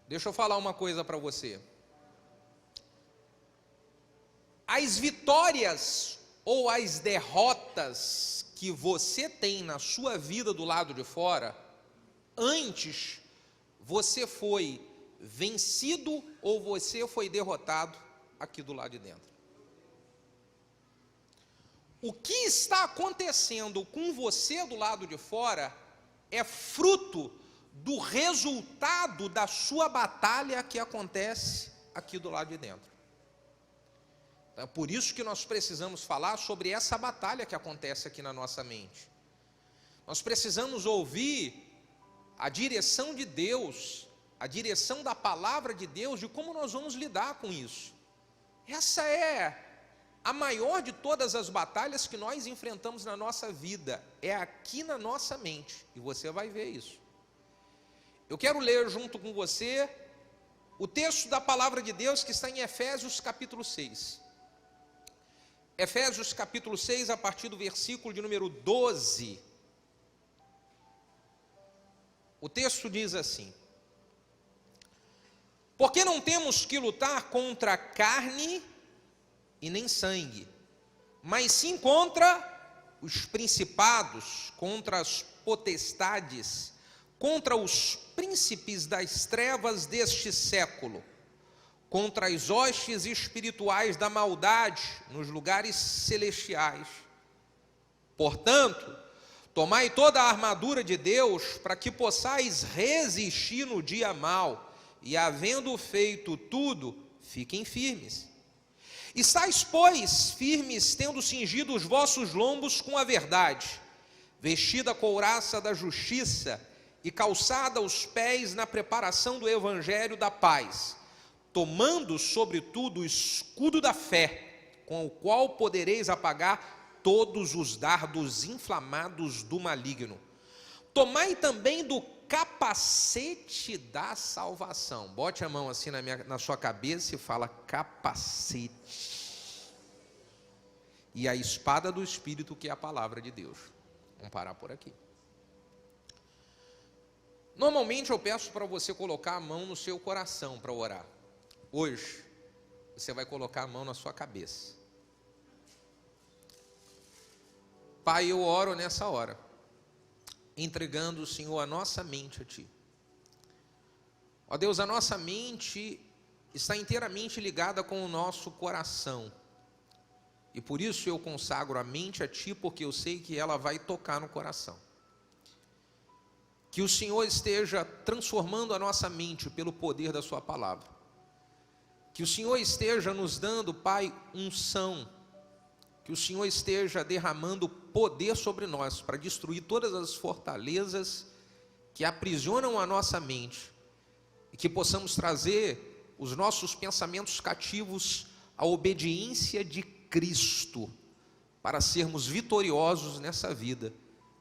Deixa eu falar uma coisa para você. As vitórias ou as derrotas que você tem na sua vida do lado de fora, antes você foi vencido ou você foi derrotado aqui do lado de dentro. O que está acontecendo com você do lado de fora é fruto do resultado da sua batalha que acontece aqui do lado de dentro. Então, é por isso que nós precisamos falar sobre essa batalha que acontece aqui na nossa mente. Nós precisamos ouvir a direção de Deus, a direção da palavra de Deus, de como nós vamos lidar com isso. Essa é a maior de todas as batalhas que nós enfrentamos na nossa vida, é aqui na nossa mente, e você vai ver isso. Eu quero ler junto com você o texto da palavra de Deus que está em Efésios capítulo 6. Efésios capítulo 6, a partir do versículo de número 12. O texto diz assim: porque não temos que lutar contra carne e nem sangue, mas sim contra os principados, contra as potestades, contra os príncipes das trevas deste século, contra as hostes espirituais da maldade nos lugares celestiais. Portanto, tomai toda a armadura de Deus, para que possais resistir no dia mau, e havendo feito tudo, fiquem firmes. Estais, pois, firmes, tendo cingido os vossos lombos com a verdade, vestida a couraça da justiça, e calçada os pés na preparação do evangelho da paz, tomando sobretudo o escudo da fé, com o qual podereis apagar todos os dardos inflamados do maligno. Tomai também do capacete da salvação. Bote a mão assim na sua cabeça e fala capacete. E a espada do Espírito, que é a palavra de Deus. Vamos parar por aqui. Normalmente eu peço para você colocar a mão no seu coração para orar. Hoje, você vai colocar a mão na sua cabeça. Pai, eu oro nessa hora, entregando, Senhor, a nossa mente a Ti. Ó Deus, a nossa mente está inteiramente ligada com o nosso coração. E por isso eu consagro a mente a Ti, porque eu sei que ela vai tocar no coração. Que o Senhor esteja transformando a nossa mente pelo poder da Sua palavra. Que o Senhor esteja nos dando, Pai, unção. Que o Senhor esteja derramando poder sobre nós para destruir todas as fortalezas que aprisionam a nossa mente. E que possamos trazer os nossos pensamentos cativos à obediência de Cristo, para sermos vitoriosos nessa vida.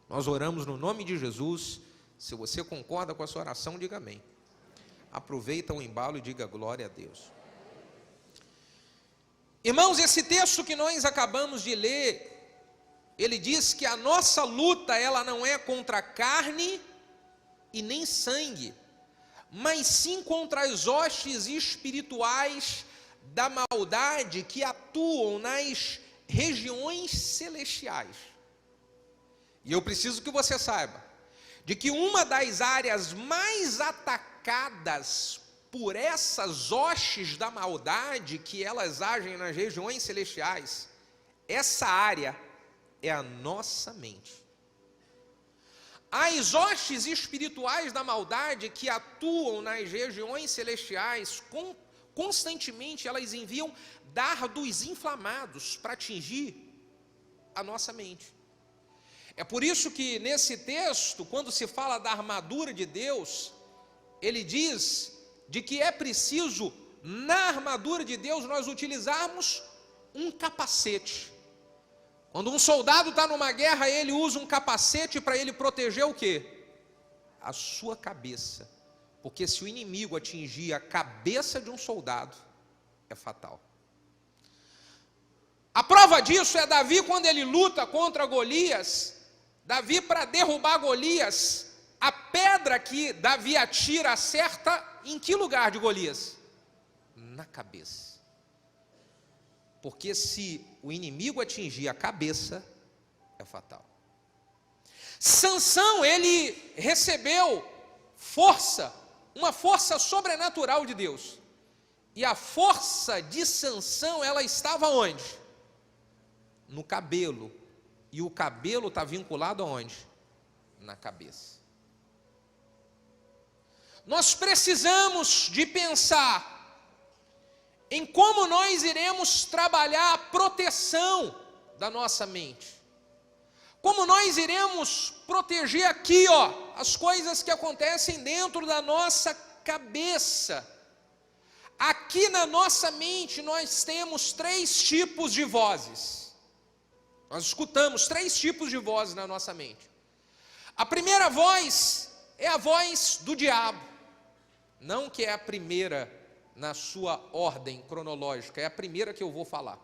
Nós oramos no nome de Jesus. Se você concorda com essa oração, diga amém. Aproveita o embalo e diga glória a Deus. Irmãos, esse texto que nós acabamos de ler, ele diz que a nossa luta, ela não é contra carne e nem sangue, mas sim contra as hostes espirituais da maldade que atuam nas regiões celestiais. E eu preciso que você saiba de que uma das áreas mais atacadas por essas hostes da maldade, que elas agem nas regiões celestiais, essa área é a nossa mente. As hostes espirituais da maldade que atuam nas regiões celestiais, constantemente elas enviam dardos inflamados para atingir a nossa mente. É por isso que nesse texto, quando se fala da armadura de Deus, ele diz de que é preciso, na armadura de Deus, nós utilizarmos um capacete. Quando um soldado está numa guerra, ele usa um capacete para ele proteger o quê? A sua cabeça. Porque se o inimigo atingir a cabeça de um soldado, é fatal. A prova disso é Davi, quando ele luta contra Golias. Davi, para derrubar Golias, A pedra que Davi atira acerta em que lugar de Golias? Na cabeça. Porque se o inimigo atingir a cabeça, é fatal. Sansão, ele recebeu força, uma força sobrenatural de Deus. E a força de Sansão, ela estava onde? No cabelo. E o cabelo está vinculado aonde? Na cabeça. Nós precisamos de pensar em como nós iremos trabalhar a proteção da nossa mente. Como nós iremos proteger aqui, as coisas que acontecem dentro da nossa cabeça. Aqui na nossa mente nós temos 3 tipos de vozes. Nós escutamos 3 tipos de vozes na nossa mente. A primeira voz é a voz do diabo. Não que é a primeira na sua ordem cronológica, é a primeira que eu vou falar.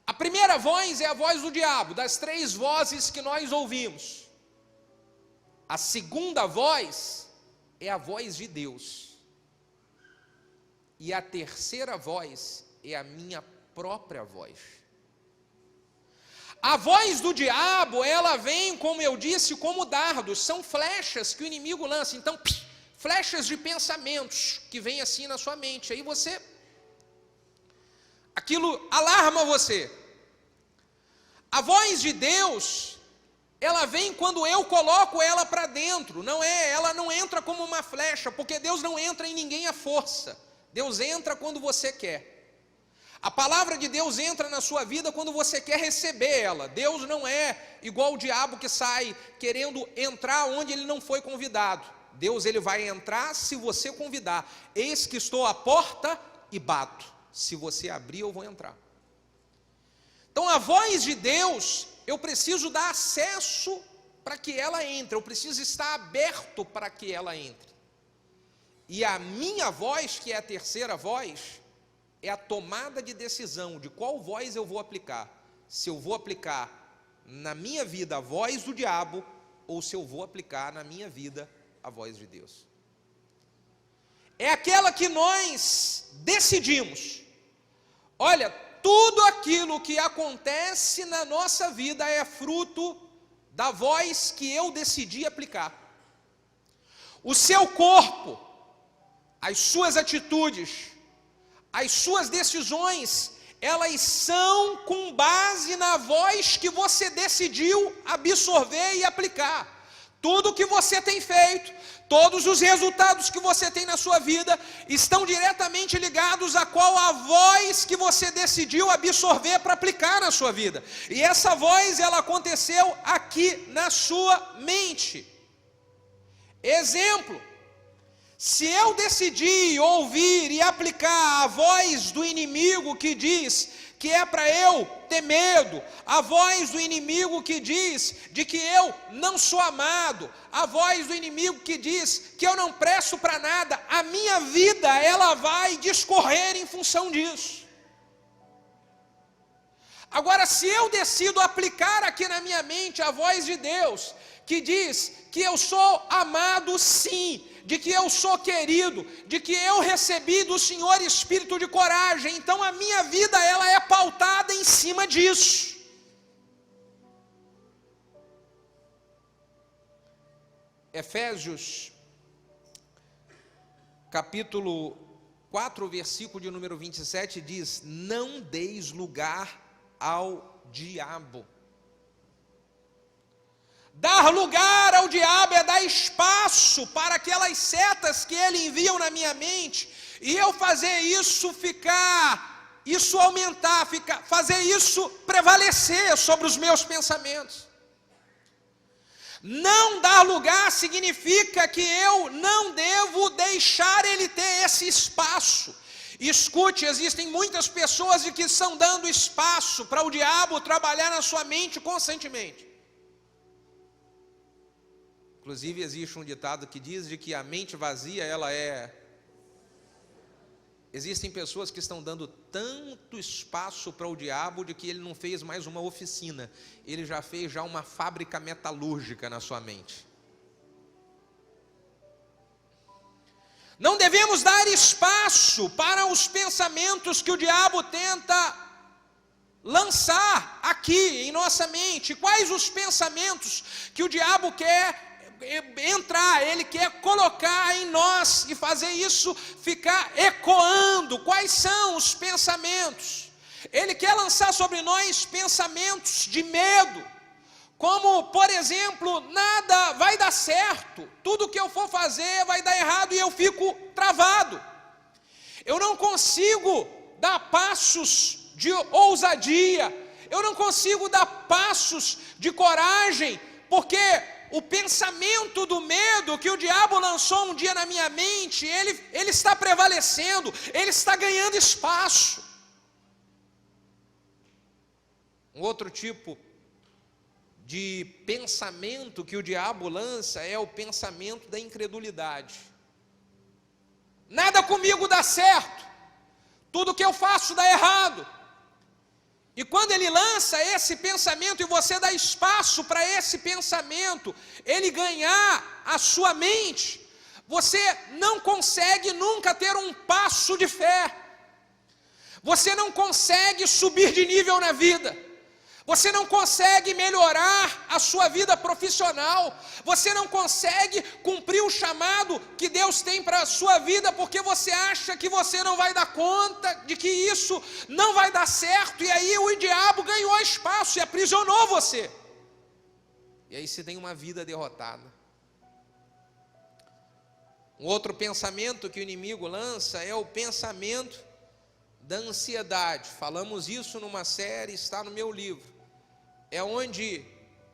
A primeira voz é a voz do diabo, das 3 vozes que nós ouvimos. A segunda voz é a voz de Deus. E a terceira voz é a minha própria voz. A voz do diabo, ela vem, como eu disse, como dardos, são flechas que o inimigo lança. Então, flechas de pensamentos que vêm assim na sua mente. Aí aquilo alarma você. A voz de Deus, ela vem quando eu coloco ela para dentro. Ela não entra como uma flecha, porque Deus não entra em ninguém à força. Deus entra quando você quer. A palavra de Deus entra na sua vida quando você quer receber ela. Deus não é igual o diabo que sai querendo entrar onde ele não foi convidado. Deus, ele vai entrar se você convidar. Eis que estou à porta e bato. Se você abrir, eu vou entrar. Então a voz de Deus, eu preciso dar acesso para que ela entre. Eu preciso estar aberto para que ela entre. E a minha voz, que é a terceira voz, é a tomada de decisão de qual voz eu vou aplicar. Se eu vou aplicar na minha vida a voz do diabo, ou se eu vou aplicar na minha vida a voz de Deus. É aquela que nós decidimos. Olha, tudo aquilo que acontece na nossa vida é fruto da voz que eu decidi aplicar. O seu corpo, as suas atitudes, as suas decisões, elas são com base na voz que você decidiu absorver e aplicar. Tudo que você tem feito, todos os resultados que você tem na sua vida, estão diretamente ligados a qual a voz que você decidiu absorver para aplicar na sua vida. E essa voz, ela aconteceu aqui na sua mente. Exemplo. Se eu decidir ouvir e aplicar a voz do inimigo que diz que é para eu ter medo, a voz do inimigo que diz de que eu não sou amado, a voz do inimigo que diz que eu não presto para nada, a minha vida, ela vai discorrer em função disso. Agora, se eu decido aplicar aqui na minha mente a voz de Deus, que diz que eu sou amado sim, de que eu sou querido, de que eu recebi do Senhor espírito de coragem, então a minha vida, ela é pautada em cima disso. Efésios, capítulo 4, versículo de número 27, diz: não deis lugar ao diabo. Dar lugar ao diabo é dar espaço para aquelas setas que ele envia na minha mente, e eu fazer isso aumentar, fazer isso prevalecer sobre os meus pensamentos. Não dar lugar significa que eu não devo deixar ele ter esse espaço. Escute, existem muitas pessoas que estão dando espaço para o diabo trabalhar na sua mente constantemente. Inclusive existe um ditado que diz de que a mente vazia, ela é... Existem pessoas que estão dando tanto espaço para o diabo de que ele não fez mais uma oficina, ele já fez uma fábrica metalúrgica na sua mente. Não devemos dar espaço para os pensamentos que o diabo tenta lançar aqui em nossa mente. Quais os pensamentos que o diabo quer entrar, ele quer colocar em nós e fazer isso ficar ecoando? Quais são os pensamentos? Ele quer lançar sobre nós pensamentos de medo, como, por exemplo, nada vai dar certo, tudo que eu for fazer vai dar errado e eu fico travado. Eu não consigo dar passos de ousadia, eu não consigo dar passos de coragem, porque o pensamento do medo que o diabo lançou um dia na minha mente, ele está prevalecendo, ele está ganhando espaço. Um outro tipo de pensamento que o diabo lança é o pensamento da incredulidade. Nada comigo dá certo, tudo que eu faço dá errado. E quando ele lança esse pensamento e você dá espaço para esse pensamento, ele ganhar a sua mente, você não consegue nunca ter um passo de fé. Você não consegue subir de nível na vida. Você não consegue melhorar a sua vida profissional. Você não consegue cumprir o chamado que Deus tem para a sua vida, porque você acha que você não vai dar conta, de que isso não vai dar certo. E aí o diabo ganhou espaço e aprisionou você. E aí você tem uma vida derrotada. Um outro pensamento que o inimigo lança é o pensamento da ansiedade. Falamos isso numa série, está no meu livro. É onde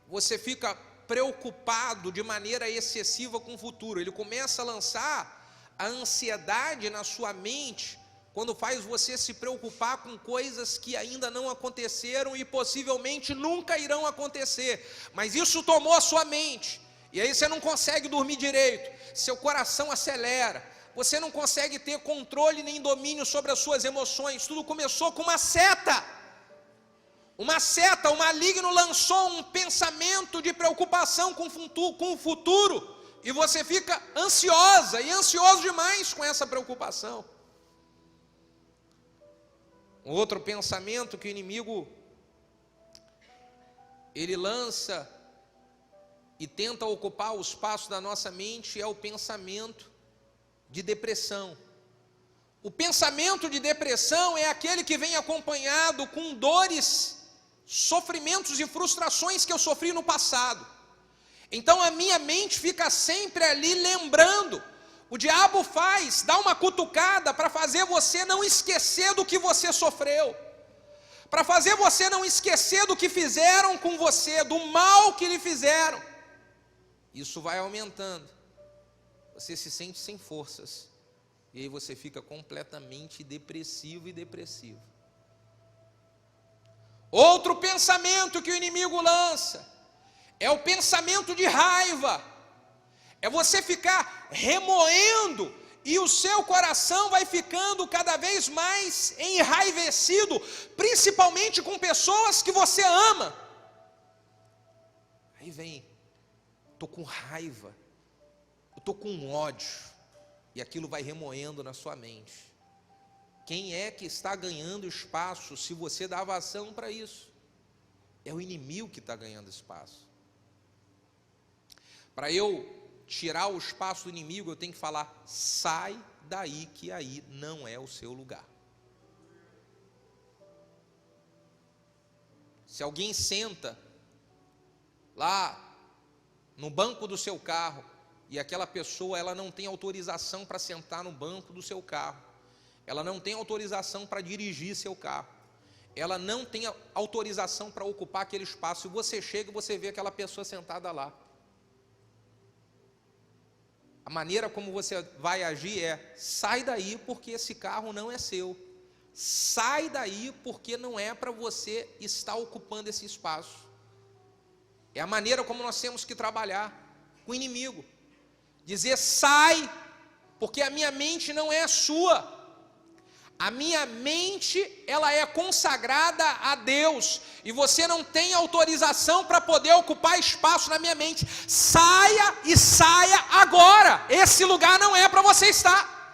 você fica preocupado de maneira excessiva com o futuro. Ele começa a lançar a ansiedade na sua mente, quando faz você se preocupar com coisas que ainda não aconteceram e possivelmente nunca irão acontecer. Mas isso tomou a sua mente, e aí você não consegue dormir direito, seu coração acelera, você não consegue ter controle nem domínio sobre as suas emoções. Tudo começou com uma seta. O maligno lançou um pensamento de preocupação com o futuro, e você fica ansiosa e ansioso demais com essa preocupação. Um outro pensamento que o inimigo ele lança e tenta ocupar o espaço da nossa mente é o pensamento de depressão. O pensamento de depressão é aquele que vem acompanhado com dores, sofrimentos e frustrações que eu sofri no passado. Então a minha mente fica sempre ali lembrando. O diabo dá uma cutucada para fazer você não esquecer do que você sofreu, para fazer você não esquecer do que fizeram com você, do mal que lhe fizeram. Isso vai aumentando, você se sente sem forças, e aí você fica completamente depressivo. Outro pensamento que o inimigo lança é o pensamento de raiva. É você ficar remoendo e o seu coração vai ficando cada vez mais enraivecido, principalmente com pessoas que você ama. Aí vem, estou com raiva, eu estou com ódio, e aquilo vai remoendo na sua mente. Quem é que está ganhando espaço se você dá vazão para isso? É o inimigo que está ganhando espaço. Para eu tirar o espaço do inimigo, eu tenho que falar: sai daí, que aí não é o seu lugar. Se alguém senta lá no banco do seu carro, e aquela pessoa ela não tem autorização para sentar no banco do seu carro, ela não tem autorização para dirigir seu carro, ela não tem autorização para ocupar aquele espaço, e você chega e você vê aquela pessoa sentada lá. A maneira como você vai agir é: sai daí, porque esse carro não é seu. Sai daí, porque não é para você estar ocupando esse espaço. É a maneira como nós temos que trabalhar com o inimigo. Dizer: sai, porque a minha mente não é sua. A minha mente, ela é consagrada a Deus, e você não tem autorização para poder ocupar espaço na minha mente. Saia, e saia agora. Esse lugar não é para você estar.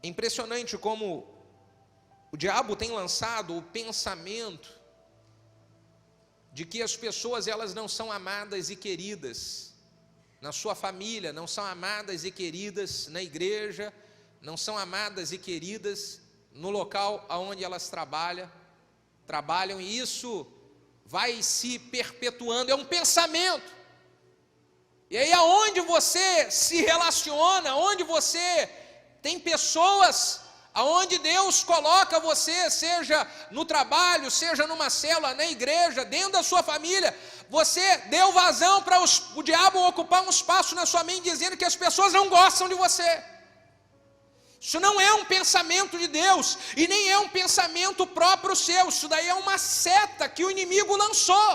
impressionante como o diabo tem lançado o pensamento de que as pessoas elas não são amadas e queridas na sua família, não são amadas e queridas na igreja, não são amadas e queridas no local onde elas trabalham, e isso vai se perpetuando, é um pensamento. E aí aonde você se relaciona, onde você tem pessoas, aonde Deus coloca você, seja no trabalho, seja numa célula, na igreja, dentro da sua família, você deu vazão para o diabo ocupar um espaço na sua mente, dizendo que as pessoas não gostam de você. Isso não é um pensamento de Deus, e nem é um pensamento próprio seu. Isso daí é uma seta que o inimigo lançou,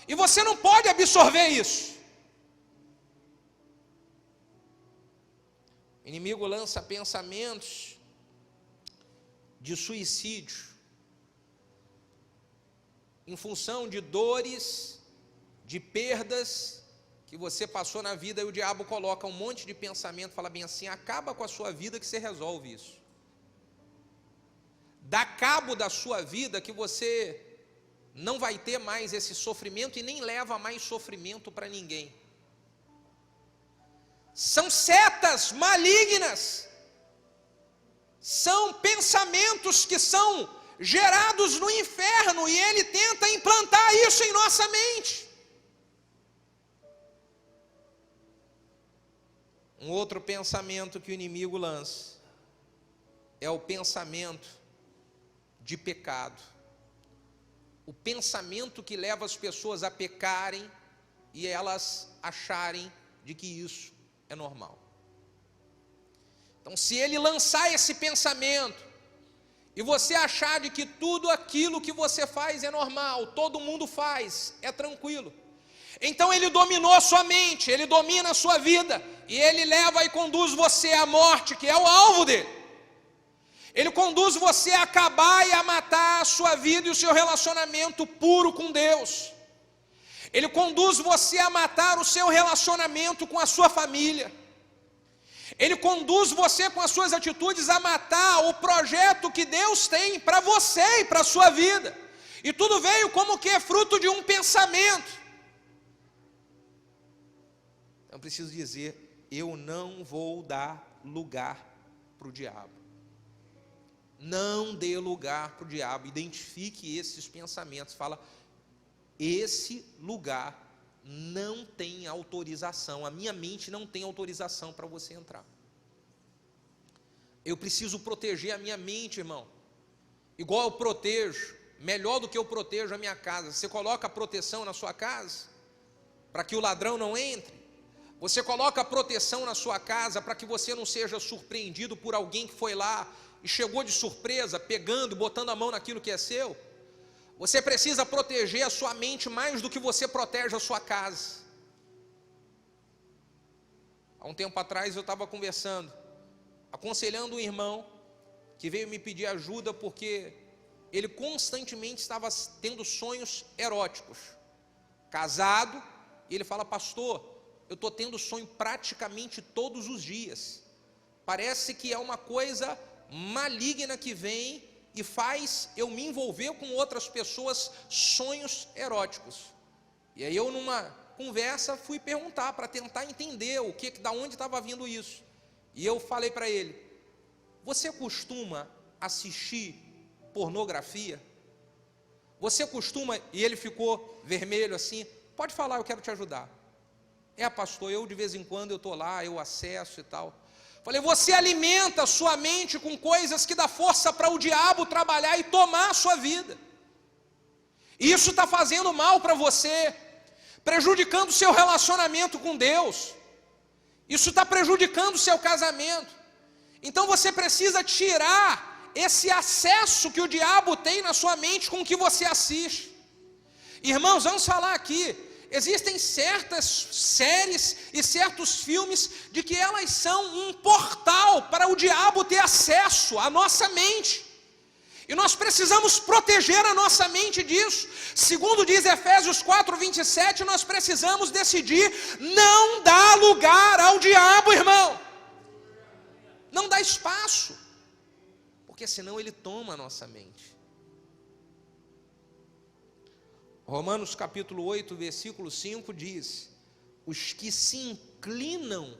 e você não pode absorver isso. O inimigo lança pensamentos de suicídio, em função de dores, de perdas que você passou na vida, e o diabo coloca um monte de pensamento, fala bem assim: acaba com a sua vida que você resolve isso. Dá cabo da sua vida que você não vai ter mais esse sofrimento e nem leva mais sofrimento para ninguém. São setas malignas, são pensamentos que são gerados no inferno, e ele tenta implantar isso em nossa mente. Um outro pensamento que o inimigo lança é o pensamento de pecado. O pensamento que leva as pessoas a pecarem e elas acharem de que isso é normal. Então, se ele lançar esse pensamento e você achar de que tudo aquilo que você faz é normal, todo mundo faz, é tranquilo, então ele dominou a sua mente, ele domina a sua vida, e ele leva e conduz você à morte, que é o alvo dele. Ele conduz você a acabar e a matar a sua vida e o seu relacionamento puro com Deus. Ele conduz você a matar o seu relacionamento com a sua família. Ele conduz você com as suas atitudes a matar o projeto que Deus tem para você e para a sua vida. E tudo veio como que fruto de um pensamento. Eu preciso dizer, eu não vou dar lugar para o diabo. Não dê lugar para o diabo. Identifique esses pensamentos. Fala, esse lugar não tem autorização. A minha mente não tem autorização para você entrar. Eu preciso proteger a minha mente, irmão. Igual eu protejo, melhor do que eu protejo a minha casa. Você coloca a proteção na sua casa para que o ladrão não entre. Você coloca a proteção na sua casa para que você não seja surpreendido por alguém que foi lá e chegou de surpresa, pegando, botando a mão naquilo que é seu. Você precisa proteger a sua mente mais do que você protege a sua casa. Há um tempo atrás eu estava conversando, aconselhando um irmão que veio me pedir ajuda porque ele constantemente estava tendo sonhos eróticos. Casado, e ele fala, pastor, eu estou tendo sonho praticamente todos os dias. Parece que é uma coisa maligna que vem e faz eu me envolver com outras pessoas, sonhos eróticos. E aí eu, numa conversa, fui perguntar para tentar entender da onde estava vindo isso. E eu falei para ele, você costuma assistir pornografia? Você costuma, e ele ficou vermelho assim, pode falar, eu quero te ajudar. Pastor, eu de vez em quando eu estou lá, eu acesso e tal. Falei, você alimenta a sua mente com coisas que dá força para o diabo trabalhar e tomar a sua vida. E isso está fazendo mal para você, prejudicando o seu relacionamento com Deus. Isso está prejudicando o seu casamento. Então você precisa tirar esse acesso que o diabo tem na sua mente com o que você assiste. Irmãos, vamos falar aqui. Existem certas séries e certos filmes de que elas são um portal para o diabo ter acesso à nossa mente. E nós precisamos proteger a nossa mente disso. Segundo diz Efésios 4:27, nós precisamos decidir não dar lugar ao diabo, irmão. Não dá espaço. porque senão ele toma a nossa mente. Romanos capítulo 8, versículo 5 diz: os que se inclinam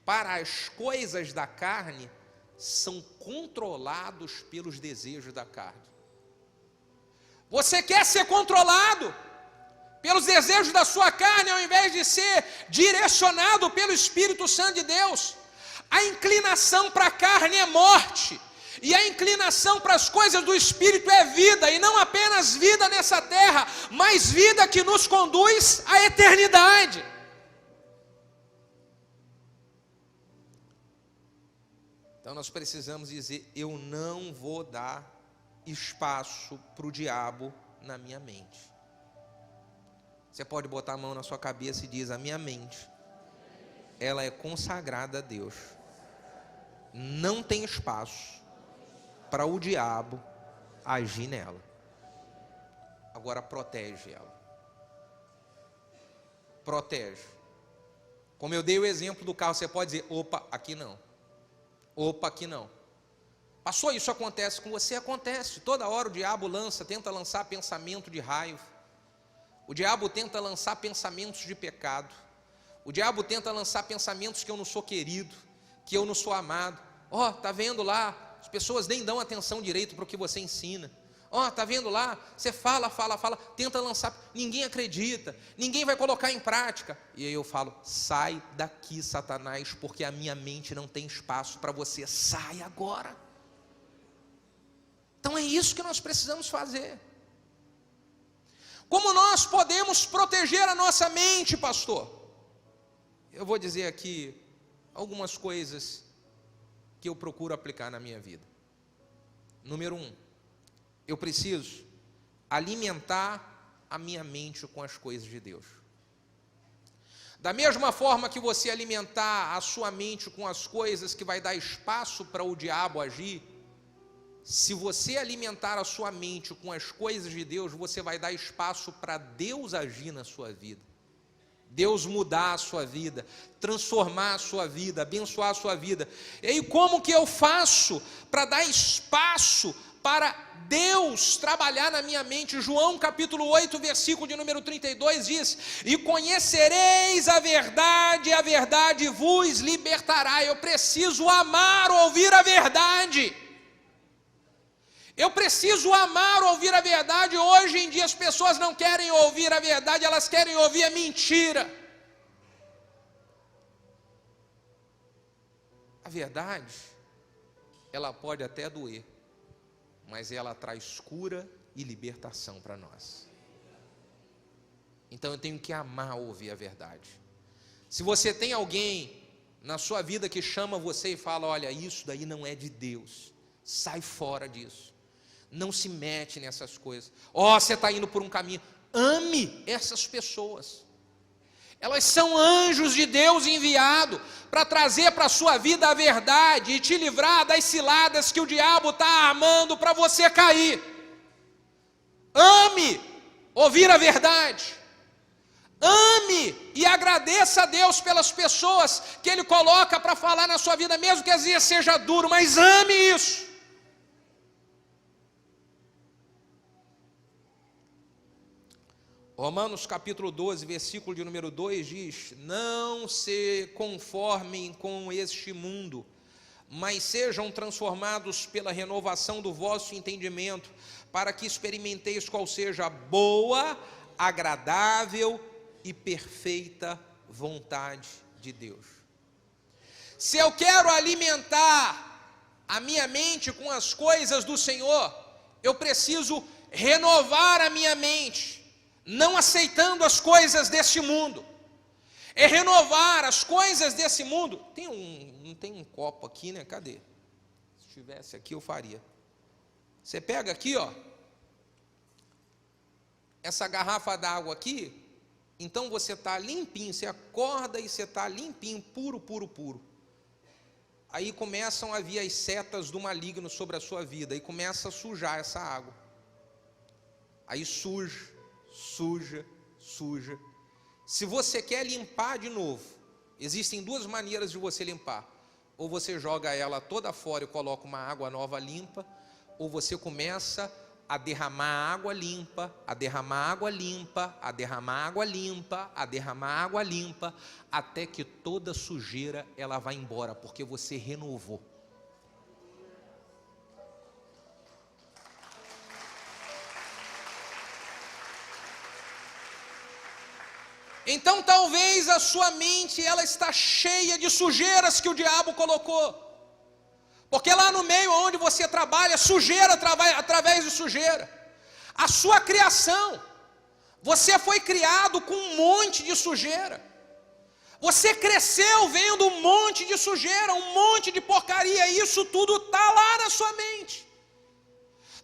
para as coisas da carne são controlados pelos desejos da carne. Você quer ser controlado pelos desejos da sua carne, ao invés de ser direcionado pelo Espírito Santo de Deus? A inclinação para a carne é morte, e a inclinação para as coisas do Espírito é vida, e não apenas vida nessa terra, mas vida que nos conduz à eternidade. Então nós precisamos dizer: eu não vou dar espaço para o diabo na minha mente. Você pode botar a mão na sua cabeça e diz: a minha mente, ela é consagrada a Deus. Não tem espaço para o diabo agir nela. Agora protege ela. Protege. Como eu dei o exemplo do carro, você pode dizer: opa, aqui não. Opa, aqui não. Passou, isso acontece com você? Acontece. Toda hora o diabo tenta lançar pensamento de raiva. O diabo tenta lançar pensamentos de pecado. O diabo tenta lançar pensamentos que eu não sou querido, que eu não sou amado. Ó, tá vendo lá, as pessoas nem dão atenção direito para o que você ensina. Ó, tá vendo lá, você fala, tenta lançar, ninguém acredita, ninguém vai colocar em prática. E aí eu falo: sai daqui, Satanás, porque a minha mente não tem espaço para você. Sai agora. Então é isso que nós precisamos fazer. Como nós podemos proteger a nossa mente, pastor? Eu vou dizer aqui algumas coisas que eu procuro aplicar na minha vida. Número 1, eu preciso alimentar a minha mente com as coisas de Deus. Da mesma forma que você alimentar a sua mente com as coisas que vai dar espaço para o diabo agir, se você alimentar a sua mente com as coisas de Deus, você vai dar espaço para Deus agir na sua vida. Deus mudar a sua vida, transformar a sua vida, abençoar a sua vida. E aí, como que eu faço para dar espaço para Deus trabalhar na minha mente? João capítulo 8, versículo de número 32 diz: e conhecereis a verdade vos libertará. Eu preciso amar ouvir a verdade. Eu preciso amar ouvir a verdade. Hoje em dia as pessoas não querem ouvir a verdade, elas querem ouvir a mentira. A verdade, ela pode até doer, mas ela traz cura e libertação para nós. Então eu tenho que amar ouvir a verdade. Se você tem alguém na sua vida que chama você e fala: olha, isso daí não é de Deus, sai fora disso, não se mete nessas coisas. Ó, você está indo por um caminho. Ame essas pessoas. Elas são anjos de Deus enviados para trazer para a sua vida a verdade e te livrar das ciladas que o diabo está armando para você cair. Ame ouvir a verdade. Ame e agradeça a Deus pelas pessoas que Ele coloca para falar na sua vida, mesmo que às vezes seja duro, mas ame isso. Romanos capítulo 12, versículo de número 2 diz: não se conformem com este mundo, mas sejam transformados pela renovação do vosso entendimento, para que experimenteis qual seja a boa, agradável e perfeita vontade de Deus. Se eu quero alimentar a minha mente com as coisas do Senhor, eu preciso renovar a minha mente, não aceitando as coisas deste mundo. É renovar as coisas desse mundo. Não tem um copo aqui, né? Cadê? Se tivesse aqui eu faria. Você pega aqui, ó, essa garrafa d'água aqui, então você está limpinho, você acorda e você está limpinho, puro, puro, puro. Aí começam a vir as setas do maligno sobre a sua vida, e começa a sujar essa água. Aí suja. Se você quer limpar de novo, existem duas maneiras de você limpar. ou você joga ela toda fora e coloca uma água nova limpa, ou você começa a derramar água limpa, a derramar água limpa, a derramar água limpa, a derramar água limpa, até que toda sujeira ela vai embora, porque você renovou. Então talvez a sua mente ela está cheia de sujeiras que o diabo colocou. Porque lá no meio onde você trabalha, sujeira através de sujeira. A sua criação, você foi criado com um monte de sujeira. Você cresceu vendo um monte de sujeira, um monte de porcaria, e isso tudo está lá na sua mente.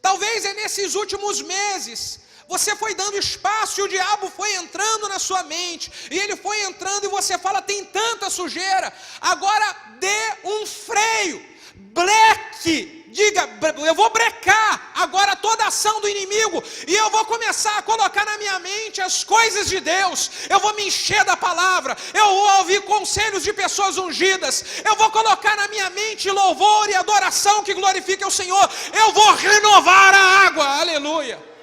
Talvez é nesses últimos meses, você foi dando espaço e o diabo foi entrando na sua mente, e ele foi entrando e você fala, tem tanta sujeira, agora dê um freio. Breque, diga, eu vou brecar agora toda a ação do inimigo, e eu vou começar a colocar na minha mente as coisas de Deus, eu vou me encher da palavra, eu vou ouvir conselhos de pessoas ungidas, eu vou colocar na minha mente louvor e adoração que glorifique o Senhor, eu vou renovar a água, aleluia.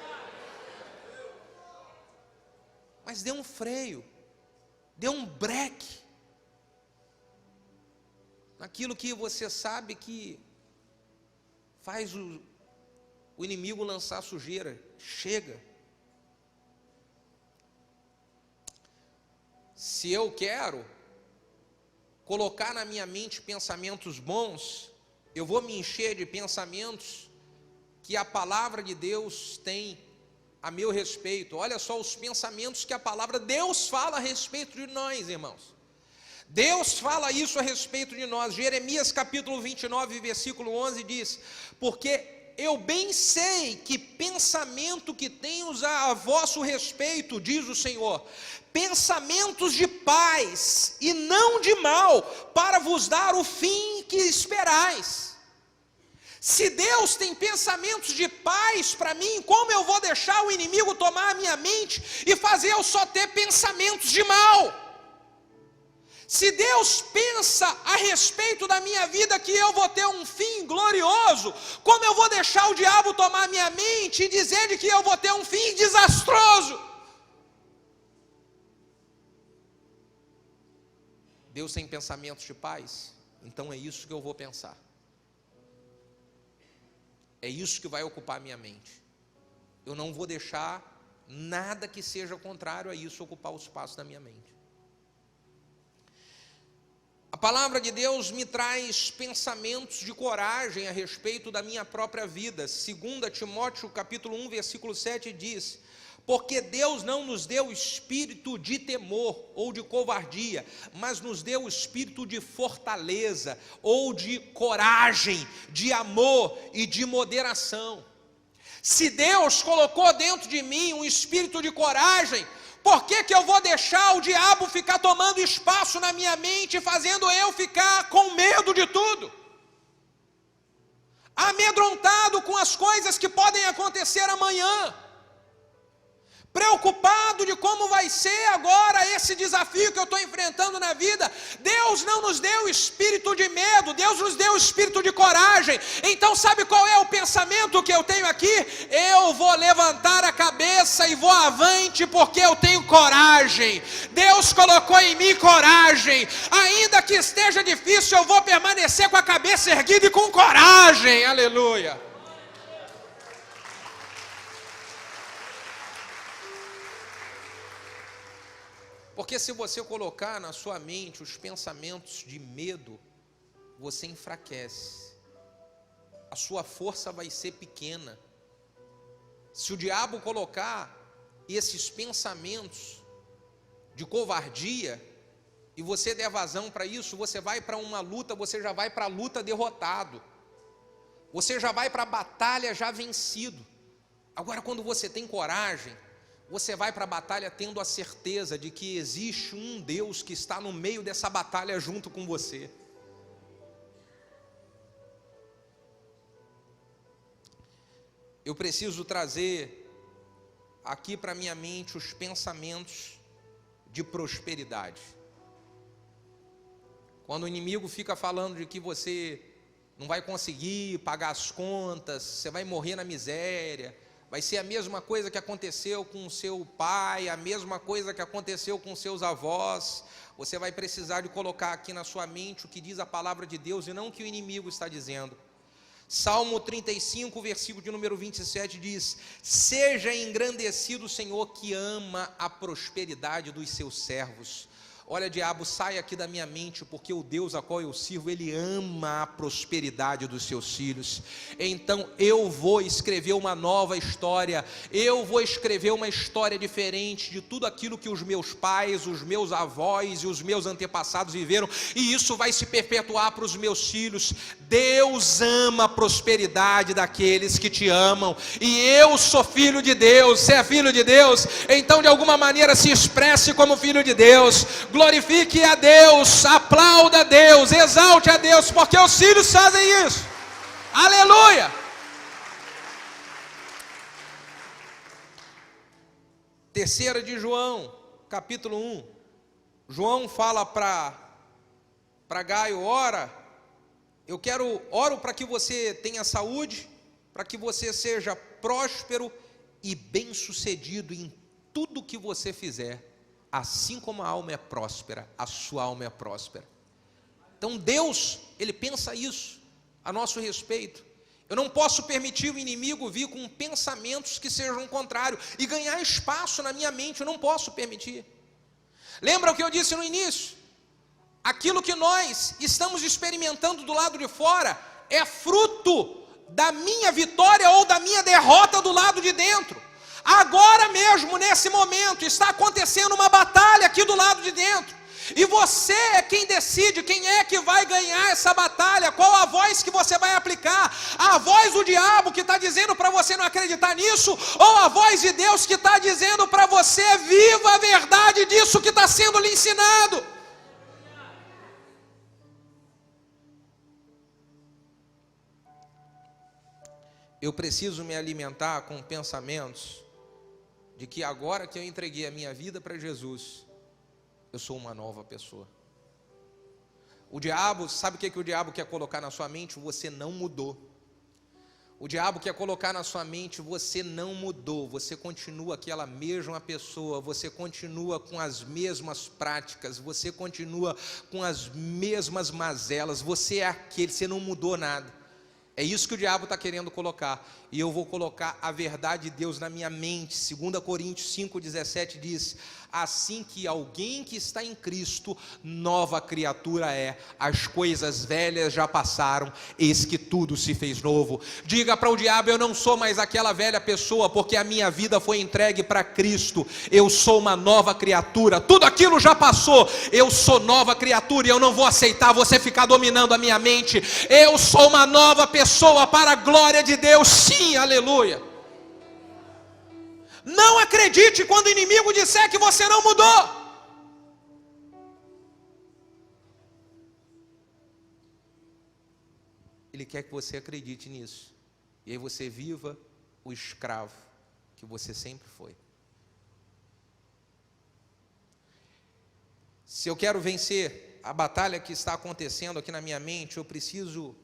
Mas dê um freio, dê um breque, naquilo que você sabe que faz o inimigo lançar sujeira. Chega. Se eu quero colocar na minha mente pensamentos bons, eu vou me encher de pensamentos que a palavra de Deus tem a meu respeito. Olha só os pensamentos que a palavra Deus fala a respeito de nós, irmãos. Deus fala isso a respeito de nós. Jeremias capítulo 29, versículo 11 diz: porque eu bem sei que pensamento que tenho a vosso respeito, diz o Senhor, pensamentos de paz e não de mal, para vos dar o fim que esperais. Se Deus tem pensamentos de paz para mim, como eu vou deixar o inimigo tomar a minha mente e fazer eu só ter pensamentos de mal? Se Deus pensa a respeito da minha vida que eu vou ter um fim glorioso, como eu vou deixar o diabo tomar a minha mente e dizer de que eu vou ter um fim desastroso? Deus tem pensamentos de paz, então é isso que eu vou pensar. É isso que vai ocupar a minha mente. Eu não vou deixar nada que seja contrário a isso ocupar o espaço da minha mente. A palavra de Deus me traz pensamentos de coragem a respeito da minha própria vida. 2 Timóteo capítulo 1, versículo 7 diz: porque Deus não nos deu espírito de temor ou de covardia, mas nos deu espírito de fortaleza ou de coragem, de amor e de moderação. Se Deus colocou dentro de mim um espírito de coragem, por que eu vou deixar o diabo ficar tomando espaço na minha mente, fazendo eu ficar com medo de tudo? Amedrontado com as coisas que podem acontecer amanhã, preocupado de como vai ser agora esse desafio que eu estou enfrentando na vida. Deus não nos deu espírito de medo, Deus nos deu espírito de coragem. Então sabe qual é o pensamento que eu tenho aqui? Eu vou levantar a cabeça e vou avante, porque eu tenho coragem. Deus colocou em mim coragem. Ainda que esteja difícil, eu vou permanecer com a cabeça erguida e com coragem, aleluia. Porque se você colocar na sua mente os pensamentos de medo, você enfraquece. A sua força vai ser pequena. Se o diabo colocar esses pensamentos de covardia, e você der vazão para isso, você vai para uma luta, você já vai para a luta derrotado. Você já vai para a batalha já vencido. Agora, quando você tem coragem, você vai para a batalha tendo a certeza de que existe um Deus que está no meio dessa batalha junto com você. Eu preciso trazer aqui para minha mente os pensamentos de prosperidade. Quando o inimigo fica falando de que você não vai conseguir pagar as contas, você vai morrer na miséria, vai ser a mesma coisa que aconteceu com o seu pai, a mesma coisa que aconteceu com seus avós, você vai precisar de colocar aqui na sua mente o que diz a palavra de Deus e não o que o inimigo está dizendo. Salmo 35, versículo de número 27 diz: seja engrandecido o Senhor que ama a prosperidade dos seus servos. Olha, diabo, sai aqui da minha mente, porque o Deus a qual eu sirvo, Ele ama a prosperidade dos seus filhos. Então eu vou escrever uma nova história, eu vou escrever uma história diferente de tudo aquilo que os meus pais, os meus avós e os meus antepassados viveram, e isso vai se perpetuar para os meus filhos. Deus ama a prosperidade daqueles que te amam, e eu sou filho de Deus. Você é filho de Deus? Então de alguma maneira se expresse como filho de Deus, glorifique a Deus, aplauda a Deus, exalte a Deus, porque os filhos fazem isso. Aleluia! Terceira de João, capítulo 1. João fala para Gaio: oro para que você tenha saúde, para que você seja próspero e bem-sucedido em tudo que você fizer. Assim como a alma é próspera, a sua alma é próspera. Então Deus, Ele pensa isso a nosso respeito. Eu não posso permitir o inimigo vir com pensamentos que sejam contrários e ganhar espaço na minha mente. Eu não posso permitir. Lembra o que eu disse no início? Aquilo que nós estamos experimentando do lado de fora é fruto da minha vitória ou da minha derrota do lado de dentro. Agora mesmo, nesse momento, está acontecendo uma batalha aqui do lado de dentro, e você é quem decide quem é que vai ganhar essa batalha, qual a voz que você vai aplicar, a voz do diabo que está dizendo para você não acreditar nisso, ou a voz de Deus que está dizendo para você: viva a verdade disso que está sendo lhe ensinado. Eu preciso me alimentar com pensamentos de que agora que eu entreguei a minha vida para Jesus, eu sou uma nova pessoa. O diabo, sabe o que o diabo quer colocar na sua mente? Você não mudou. O diabo quer colocar na sua mente: você não mudou, você continua aquela mesma pessoa, você continua com as mesmas práticas, você continua com as mesmas mazelas, você é aquele, você não mudou nada. É isso que o diabo está querendo colocar, e eu vou colocar a verdade de Deus na minha mente. 2 Coríntios 5,17 diz: assim que alguém que está em Cristo, nova criatura é, as coisas velhas já passaram, eis que tudo se fez novo. Diga para o diabo: eu não sou mais aquela velha pessoa, porque a minha vida foi entregue para Cristo, eu sou uma nova criatura, tudo aquilo já passou, eu sou nova criatura, e eu não vou aceitar você ficar dominando a minha mente. Eu sou uma nova pessoa para a glória de Deus, sim, aleluia. Não acredite quando o inimigo disser que você não mudou. Ele quer que você acredite nisso, e aí você viva o escravo que você sempre foi. Se eu quero vencer a batalha que está acontecendo aqui na minha mente, eu preciso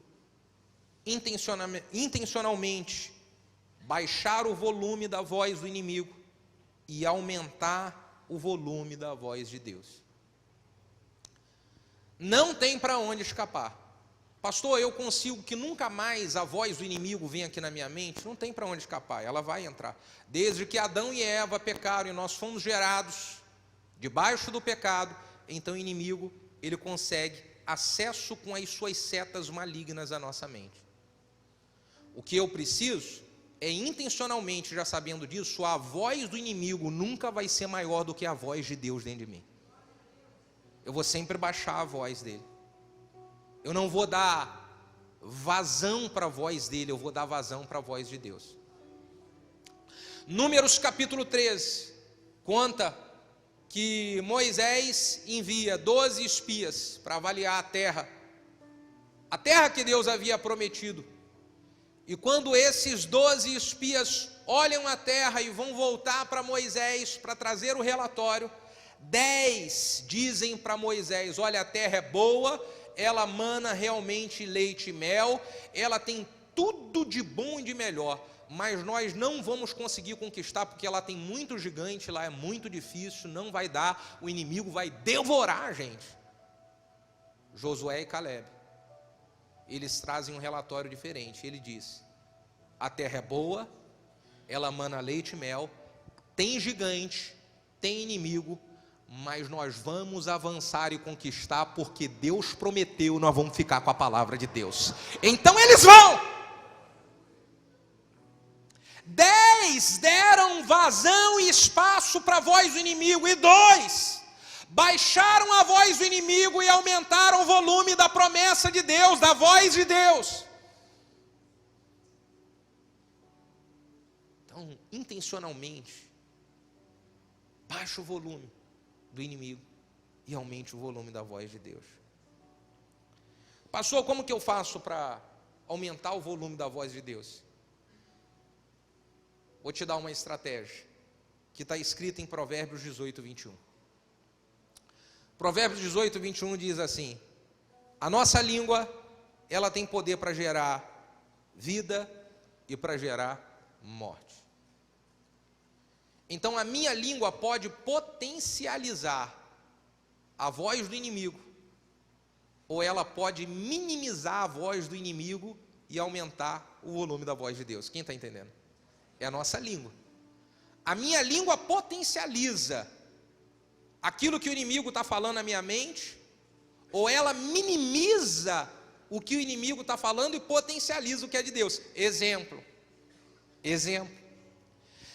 intencionalmente baixar o volume da voz do inimigo e aumentar o volume da voz de Deus. Não tem para onde escapar. Pastor, eu consigo que nunca mais a voz do inimigo venha aqui na minha mente? Não tem para onde escapar, ela vai entrar. Desde que Adão e Eva pecaram e nós fomos gerados debaixo do pecado, então o inimigo, ele consegue acesso com as suas setas malignas à nossa mente. O que eu preciso é intencionalmente, já sabendo disso, a voz do inimigo nunca vai ser maior do que a voz de Deus dentro de mim. Eu vou sempre baixar a voz dele. Eu não vou dar vazão para a voz dele, eu vou dar vazão para a voz de Deus. Números capítulo 13 conta que Moisés envia 12 espias para avaliar a terra que Deus havia prometido. E quando esses 12 espias olham a terra e vão voltar para Moisés para trazer o relatório, 10 dizem para Moisés: olha, a terra é boa, ela mana realmente leite e mel, ela tem tudo de bom e de melhor, mas nós não vamos conseguir conquistar, porque ela tem muito gigante, lá é muito difícil, não vai dar, o inimigo vai devorar a gente. Josué e Caleb, eles trazem um relatório diferente. Ele diz: a terra é boa, ela mana leite e mel, tem gigante, tem inimigo, mas nós vamos avançar e conquistar, porque Deus prometeu, nós vamos ficar com a palavra de Deus. Então eles vão. 10 deram vazão e espaço para a voz do inimigo, e 2 baixaram a voz do inimigo e aumentaram o volume da promessa de Deus, da voz de Deus. Então, intencionalmente, baixa o volume do inimigo e aumente o volume da voz de Deus. Pastor, como que eu faço para aumentar o volume da voz de Deus? Vou te dar uma estratégia que está escrita em Provérbios 18, 21. Provérbios 18, 21 diz assim: a nossa língua, ela tem poder para gerar vida e para gerar morte. Então a minha língua pode potencializar a voz do inimigo, ou ela pode minimizar a voz do inimigo e aumentar o volume da voz de Deus. Quem está entendendo? É a nossa língua. A minha língua potencializa aquilo que o inimigo está falando na minha mente, ou ela minimiza o que o inimigo está falando e potencializa o que é de Deus. Exemplo.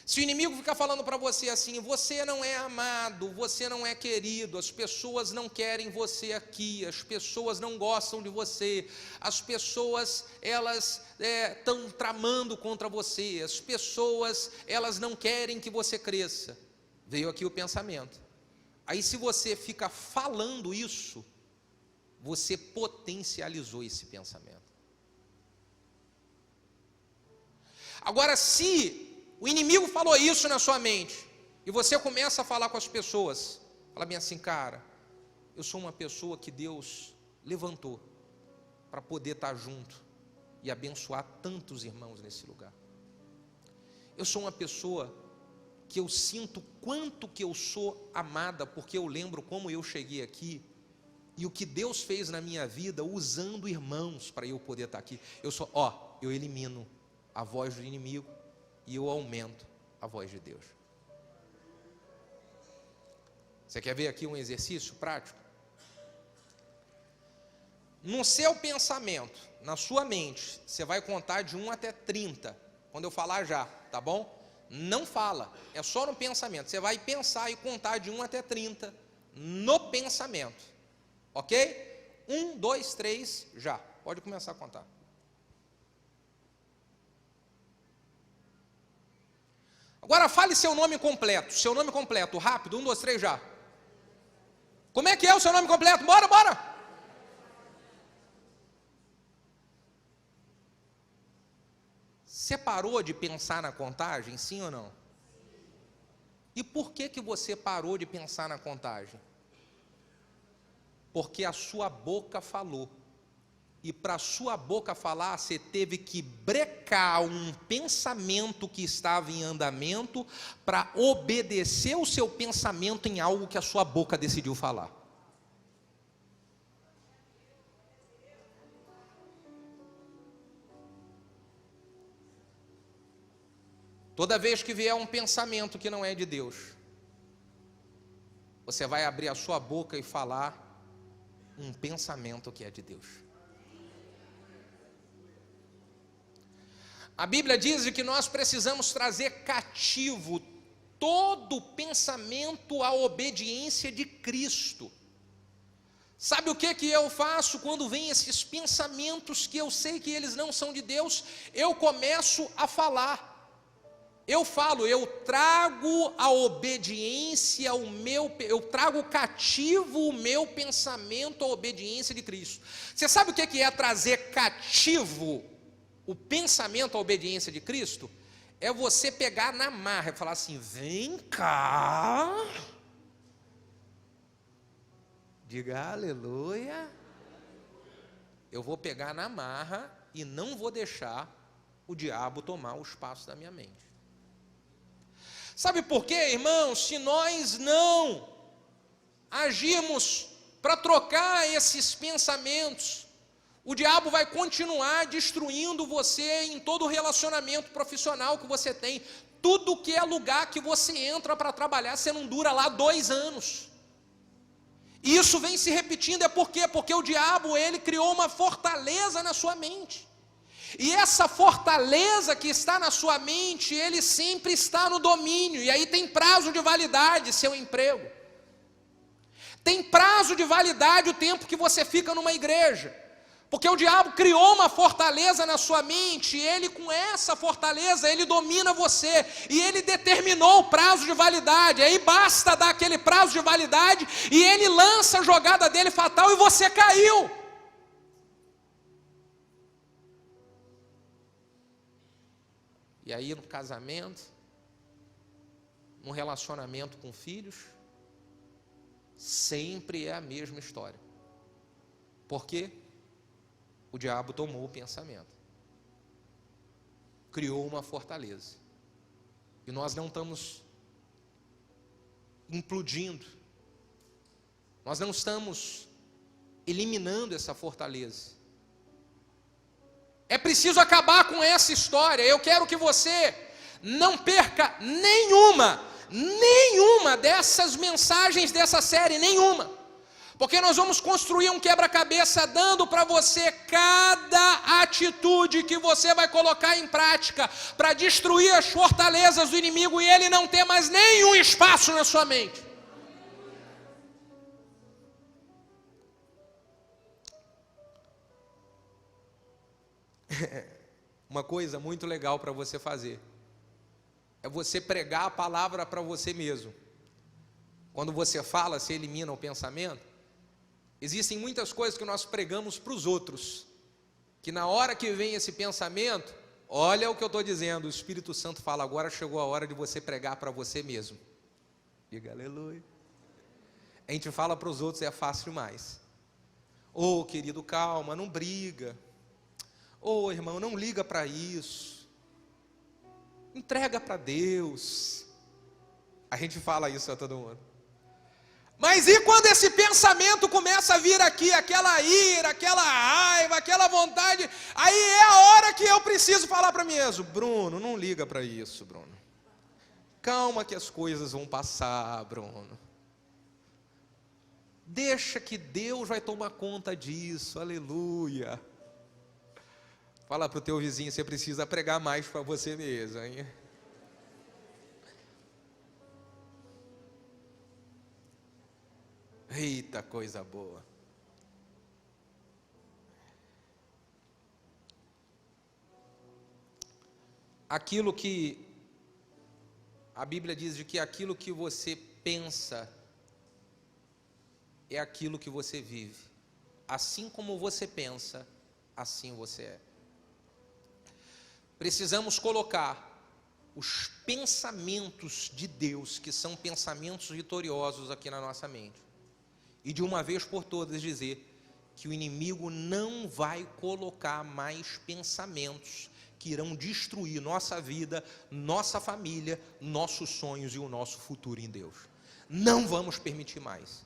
Se o inimigo ficar falando para você assim: você não é amado, você não é querido, as pessoas não querem você aqui, as pessoas não gostam de você, as pessoas, elas estão tramando contra você, as pessoas, elas não querem que você cresça. Veio aqui o pensamento. Aí, se você fica falando isso, você potencializou esse pensamento. Agora, se o inimigo falou isso na sua mente, e você começa a falar com as pessoas, fala bem assim: cara, eu sou uma pessoa que Deus levantou para poder estar junto e abençoar tantos irmãos nesse lugar. Eu sou uma pessoa que eu sinto quanto que eu sou amada, porque eu lembro como eu cheguei aqui, e o que Deus fez na minha vida, usando irmãos para eu poder estar aqui. Eu elimino a voz do inimigo e eu aumento a voz de Deus. Você quer ver aqui um exercício prático? No seu pensamento, na sua mente, você vai contar de 1 até 30, quando eu falar já, tá bom? Não fala, é só no pensamento. Você vai pensar e contar de 1 até 30 no pensamento, ok? 1, 2, 3, já, pode começar a contar. Agora fale seu nome completo, rápido, 1, 2, 3, já. Como é que é o seu nome completo? Bora! Você parou de pensar na contagem, sim ou não? E por que você parou de pensar na contagem? Porque a sua boca falou. E para a sua boca falar, você teve que brecar um pensamento que estava em andamento para obedecer o seu pensamento em algo que a sua boca decidiu falar. Toda vez que vier um pensamento que não é de Deus, você vai abrir a sua boca e falar um pensamento que é de Deus. A Bíblia diz que nós precisamos trazer cativo todo pensamento à obediência de Cristo. Sabe o que eu faço quando vem esses pensamentos que eu sei que eles não são de Deus? Eu começo a falar. Eu trago a obediência, eu trago cativo o meu pensamento à obediência de Cristo. Você sabe o que é trazer cativo o pensamento à obediência de Cristo? É você pegar na marra e falar assim: vem cá, Diga aleluia. Eu vou pegar na marra e não vou deixar o diabo tomar o espaço da minha mente. Sabe por quê, irmãos? Se nós não agirmos para trocar esses pensamentos, o diabo vai continuar destruindo você em todo relacionamento profissional que você tem. Tudo que é lugar que você entra para trabalhar, você não dura lá 2 anos. E isso vem se repetindo, por quê? Porque o diabo, ele criou uma fortaleza na sua mente. E essa fortaleza que está na sua mente, ele sempre está no domínio. E aí tem prazo de validade seu emprego. Tem prazo de validade o tempo que você fica numa igreja. Porque o diabo criou uma fortaleza na sua mente, e ele com essa fortaleza, ele domina você, e ele determinou o prazo de validade, aí basta dar aquele prazo de validade, e ele lança a jogada dele fatal, e você caiu. E aí no casamento, num relacionamento com filhos, sempre é a mesma história. Por quê? O diabo tomou o pensamento, criou uma fortaleza, e nós não estamos implodindo, nós não estamos eliminando essa fortaleza. É preciso acabar com essa história. Eu quero que você não perca nenhuma dessas mensagens dessa série, nenhuma. Porque nós vamos construir um quebra-cabeça dando para você cada atitude que você vai colocar em prática para destruir as fortalezas do inimigo e ele não ter mais nenhum espaço na sua mente. Uma coisa muito legal para você fazer é você pregar a palavra para você mesmo. Quando você fala, você elimina o pensamento. Existem muitas coisas que nós pregamos para os outros, que na hora que vem esse pensamento, olha o que eu estou dizendo, o Espírito Santo fala, agora chegou a hora de você pregar para você mesmo. Diga aleluia. A gente fala para os outros, é fácil demais. Ô querido, calma, não briga. Ô irmão, não liga para isso. Entrega para Deus. A gente fala isso a todo mundo. Mas e quando esse pensamento começa a vir aqui, aquela ira, aquela raiva, aquela vontade, aí é a hora que eu preciso falar para mim mesmo, Bruno, não liga para isso, Bruno. Calma que as coisas vão passar, Bruno. Deixa que Deus vai tomar conta disso, aleluia. Fala para o teu vizinho, você precisa pregar mais para você mesmo, hein? Eita, coisa boa. Aquilo que a Bíblia diz de que aquilo que você pensa é aquilo que você vive. Assim como você pensa, assim você é. Precisamos colocar os pensamentos de Deus, que são pensamentos vitoriosos aqui na nossa mente. E de uma vez por todas dizer que o inimigo não vai colocar mais pensamentos que irão destruir nossa vida, nossa família, nossos sonhos e o nosso futuro em Deus. Não vamos permitir mais.